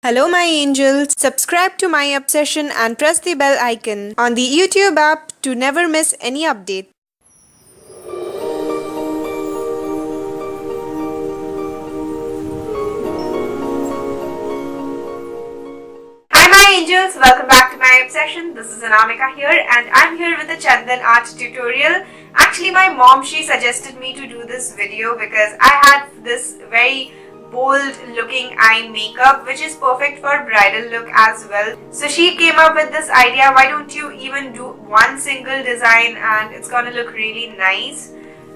Hello my angels, subscribe to my obsession and press the bell icon on the YouTube app to never miss any update. Hi my angels, welcome back to my obsession. This is Anamika here and I'm here with a Chandan Art tutorial. Actually my mom, she suggested me to do this video because I had this very bold looking eye makeup which is perfect for bridal look as well. So she came up with this idea, why don't you even do one single design and it's gonna look really nice.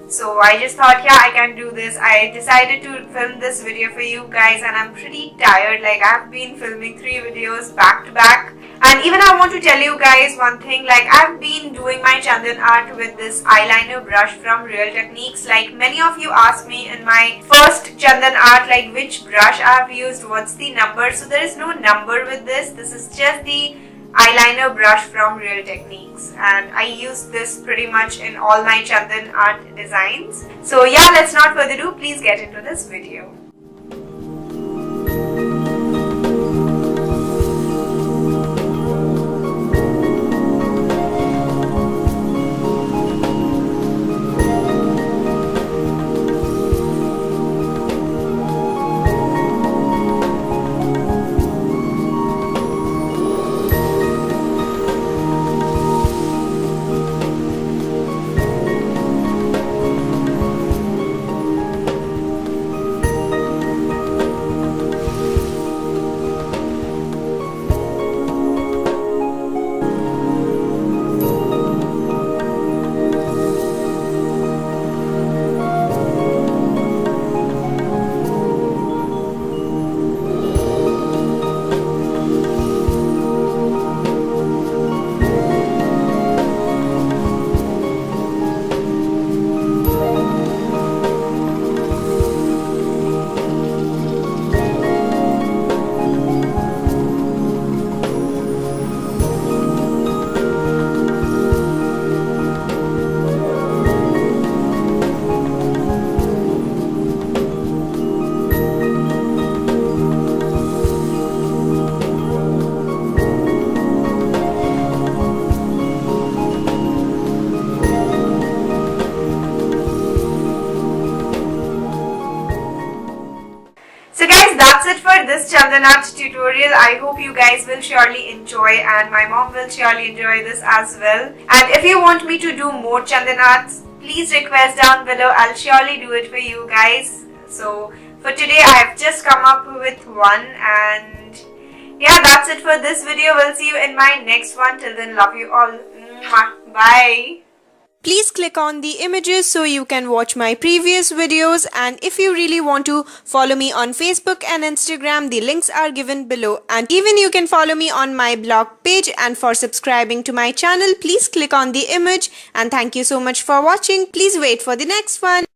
So I just thought, yeah, I can do this. I decided to film this video for you guys and I'm pretty tired. Like I've been filming 3 videos back to back. And even I want to tell you guys one thing, like I've been doing my Chandan art with this eyeliner brush from Real Techniques. Like many of you asked me in my first Chandan art, like which brush I've used, what's the number. So there is no number with this. This is just the eyeliner brush from Real Techniques and I use this pretty much in all my Chandan art designs. So yeah, let's not further ado, please get into this video. That's it for this Chandan Art tutorial. I hope you guys will surely enjoy and my mom will surely enjoy this as well. And if you want me to do more Chandan Arts, please request down below. I'll surely do it for you guys. So for today I have just come up with one and yeah, that's it for this video. We'll see you in my next one. Till then, love you all. Bye. Please click on the images so you can watch my previous videos, and if you really want to follow me on Facebook and Instagram, the links are given below, and even you can follow me on my blog page. And for subscribing to my channel, please click on the image, and thank you so much for watching. Please wait for the next one.